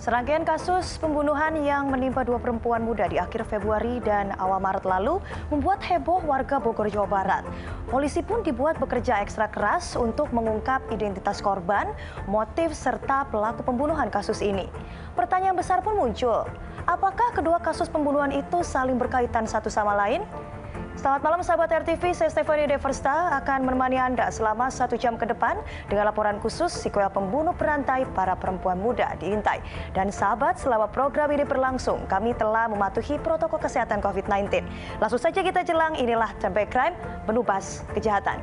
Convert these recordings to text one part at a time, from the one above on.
Serangkaian kasus pembunuhan yang menimpa dua perempuan muda di akhir Februari dan awal Maret lalu membuat heboh warga Bogor, Jawa Barat. Polisi pun dibuat bekerja ekstra keras untuk mengungkap identitas korban, motif, serta pelaku pembunuhan kasus ini. Pertanyaan besar pun muncul, apakah kedua kasus pembunuhan itu saling berkaitan satu sama lain? Selamat malam sahabat RTV, saya Stephanie Deversta akan menemani Anda selama 1 jam ke depan dengan laporan khusus sequel pembunuh berantai para perempuan muda di Intai. Dan sahabat, selama program ini berlangsung, kami telah mematuhi protokol kesehatan COVID-19. Langsung saja kita jelang, inilah Turn Back Crime, menubas kejahatan.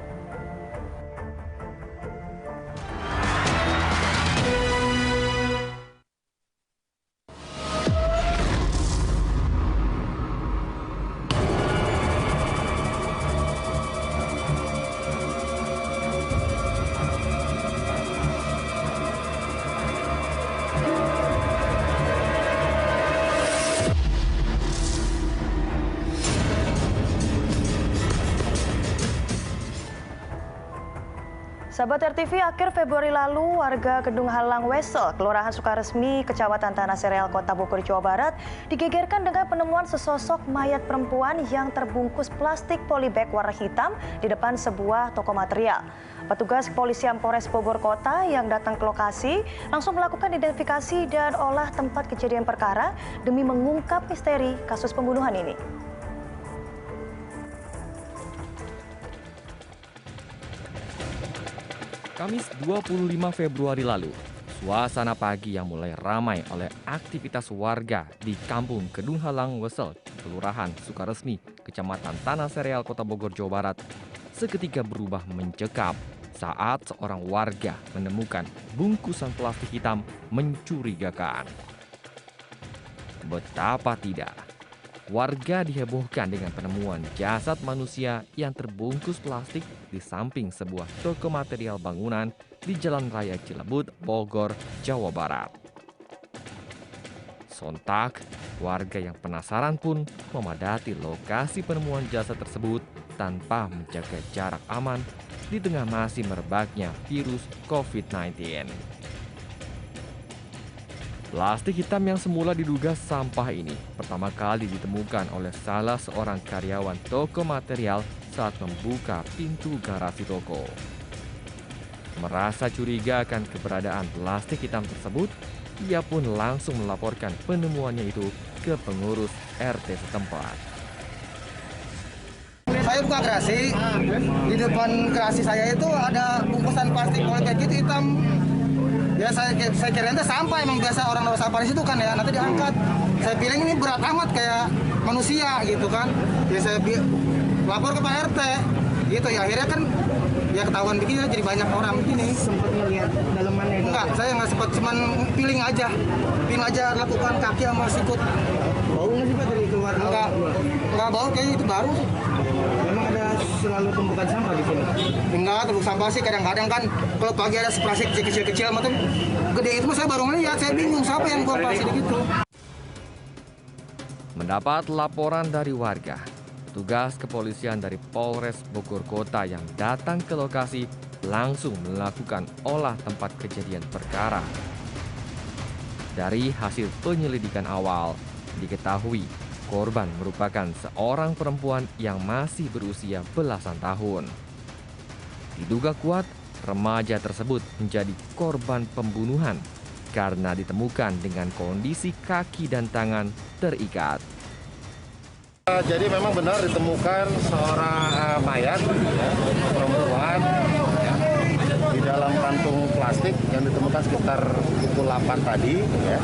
Sahabat RTV, akhir Februari lalu, warga Gedung Halang Wesel, Kelurahan Sukaresmi, Kecamatan Tanah Sereal, Kota Bogor, Jawa Barat, digegerkan dengan penemuan sesosok mayat perempuan yang terbungkus plastik polybag warna hitam di depan sebuah toko material. Petugas kepolisian Polres Bogor Kota yang datang ke lokasi langsung melakukan identifikasi dan olah tempat kejadian perkara demi mengungkap misteri kasus pembunuhan ini. Kamis 25 Februari lalu, suasana pagi yang mulai ramai oleh aktivitas warga di Kampung Gedung Halang Wesel, Kelurahan Sukaresmi, Kecamatan Tanah Sereal, Kota Bogor, Jawa Barat, seketika berubah mencekam saat seorang warga menemukan bungkusan plastik hitam mencurigakan. Betapa tidak, warga dihebohkan dengan penemuan jasad manusia yang terbungkus plastik di samping sebuah toko material bangunan di Jalan Raya Cilebut, Bogor, Jawa Barat. Sontak, warga yang penasaran pun memadati lokasi penemuan jasad tersebut tanpa menjaga jarak aman di tengah masih merebaknya virus COVID-19. Plastik hitam yang semula diduga sampah ini pertama kali ditemukan oleh salah seorang karyawan toko material saat membuka pintu garasi toko. Merasa curiga akan keberadaan plastik hitam tersebut, ia pun langsung melaporkan penemuannya itu ke pengurus RT setempat. Saya buka gerasi, di depan gerasi saya itu ada bungkusan plastik polybag gitu hitam. Ya saya kira itu sampah, emang biasa orang naruh sampah di situ kan ya, nanti diangkat. Saya bilang ini berat amat kayak manusia gitu kan. Ya saya lapor ke Pak RT gitu ya, akhirnya kan ya ketahuan begini jadi banyak orang begini. Sempat ngeliat dalemannya itu? Enggak, saya nggak sempat, cuman feeling aja lakukan kaki sama sikut. Bau nggak sih Pak dari keluar? Enggak bau, kayaknya itu baru sih. Memang ada selalu tumpukan sampah di sini? Enggak, tumpuk sampah sih kadang-kadang kan kalau pagi ada plastik kecil-kecil macam gede itu saya baru ngeliat, saya bingung siapa yang buang plastik gitu. Mendapat laporan dari warga, petugas kepolisian dari Polres Bogor Kota yang datang ke lokasi langsung melakukan olah tempat kejadian perkara. Dari hasil penyelidikan awal, diketahui korban merupakan seorang perempuan yang masih berusia belasan tahun. Diduga kuat, remaja tersebut menjadi korban pembunuhan karena ditemukan dengan kondisi kaki dan tangan terikat. Jadi memang benar ditemukan seorang mayat perempuan ya, di dalam kantung plastik yang ditemukan sekitar pukul 8 tadi ya.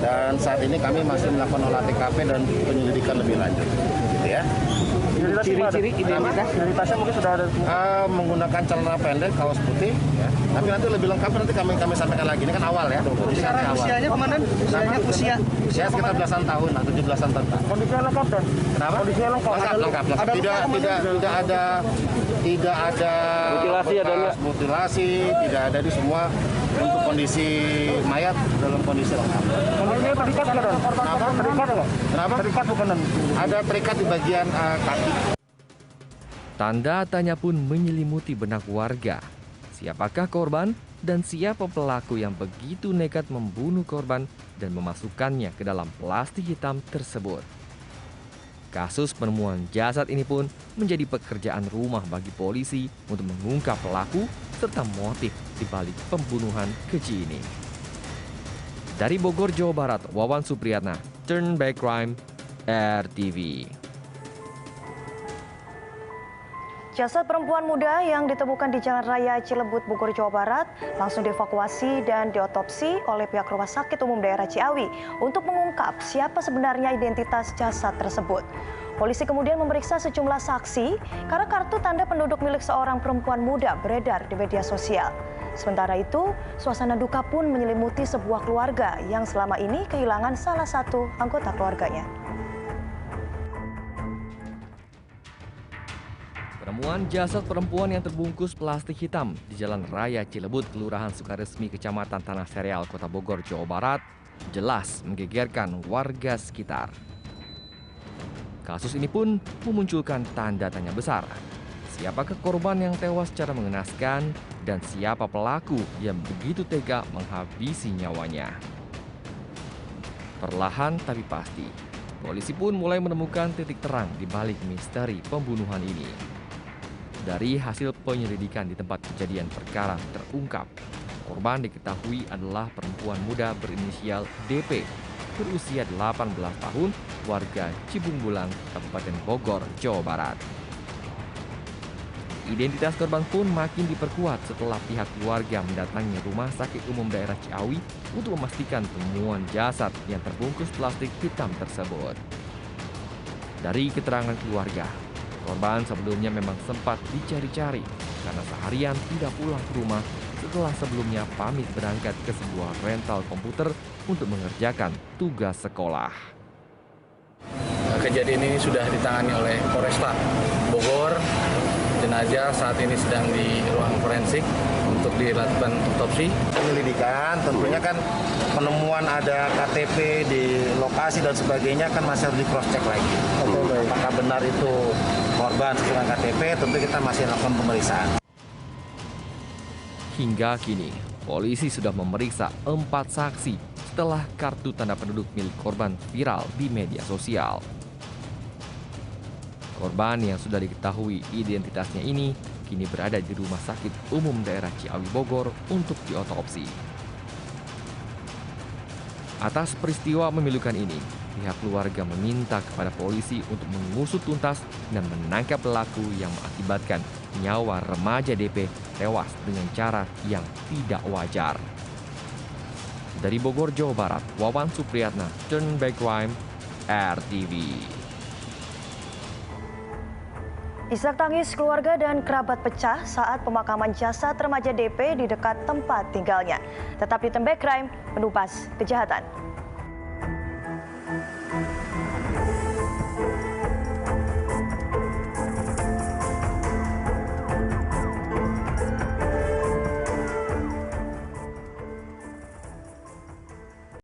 Dan saat ini kami masih melakukan olah TKP dan penyelidikan lebih lanjut gitu ya. Ciri-ciri identitasnya mungkin sudah ada? Menggunakan celana pendek, kaos putih ya. Tapi nanti lebih lengkap nanti kami sampaikan lagi. Ini kan awal ya. Sekarang usianya komandan? Usia Sekitar belasan tahun lah, 17-an tahun. Kondisinya lengkap dan? Kenapa? Kondisinya lengkap. Lengkap. Tidak ada mutilasi, tidak ada di semua. Untuk kondisi mayat dalam kondisi lengkap. Kondisinya terikat nggak dan? Kenapa? Terikat nggak? Kenapa? Terikat bukan dan? Ada terikat di bagian kaki. Tanda tanya pun menyelimuti benak warga Siapakah korban dan siapa pelaku yang begitu nekat membunuh korban dan memasukkannya ke dalam plastik hitam tersebut? Kasus penemuan jasad ini pun menjadi pekerjaan rumah bagi polisi untuk mengungkap pelaku serta motif di balik pembunuhan keji ini. Dari Bogor, Jawa Barat, Wawan Supriyatna, Turn Back Crime, RTV. Jasad perempuan muda yang ditemukan di Jalan Raya Cilebut, Bogor, Jawa Barat langsung dievakuasi dan diotopsi oleh pihak Rumah Sakit Umum Daerah Ciawi untuk mengungkap siapa sebenarnya identitas jasad tersebut. Polisi kemudian memeriksa sejumlah saksi karena kartu tanda penduduk milik seorang perempuan muda beredar di media sosial. Sementara itu, suasana duka pun menyelimuti sebuah keluarga yang selama ini kehilangan salah satu anggota keluarganya. Penemuan jasad perempuan yang terbungkus plastik hitam di Jalan Raya Cilebut, Kelurahan Sukaresmi, Kecamatan Tanah Sereal, Kota Bogor, Jawa Barat, jelas menggegerkan warga sekitar. Kasus ini pun memunculkan tanda tanya besar. Siapakah korban yang tewas secara mengenaskan dan siapa pelaku yang begitu tega menghabisi nyawanya? Perlahan tapi pasti, polisi pun mulai menemukan titik terang di balik misteri pembunuhan ini. Dari hasil penyelidikan di tempat kejadian perkara terungkap, korban diketahui adalah perempuan muda berinisial DP, berusia 18 tahun, warga Cibungbulang, Kabupaten Bogor, Jawa Barat. Identitas korban pun makin diperkuat setelah pihak keluarga mendatangi Rumah Sakit Umum Daerah Ciawi untuk memastikan temuan jasad yang terbungkus plastik hitam tersebut. Dari keterangan keluarga, korban sebelumnya memang sempat dicari-cari karena seharian tidak pulang ke rumah setelah sebelumnya pamit berangkat ke sebuah rental komputer untuk mengerjakan tugas sekolah. Kejadian ini sudah ditangani oleh Polresta Bogor. Jenazah saat ini sedang di ruang forensik untuk dilakukan otopsi. Penyelidikan tentunya kan penemuan ada KTP di lokasi dan sebagainya kan masih harus di cross check lagi. Apakah benar itu korban sesuai KTP, tentu kita masih lakukan pemeriksaan. Hingga kini, polisi sudah memeriksa 4 saksi setelah kartu tanda penduduk milik korban viral di media sosial. Korban yang sudah diketahui identitasnya ini kini berada di Rumah Sakit Umum Daerah Ciawi Bogor untuk diotopsi. Atas peristiwa memilukan ini, pihak keluarga meminta kepada polisi untuk mengusut tuntas dan menangkap pelaku yang mengakibatkan nyawa remaja DP tewas dengan cara yang tidak wajar. Dari Bogor, Jawa Barat, Wawan Supriyatna, Turn Back Crime, RTV. Isak tangis keluarga dan kerabat pecah saat pemakaman jasad remaja DP di dekat tempat tinggalnya. Tetap di Turn Back Crime, menumpas kejahatan.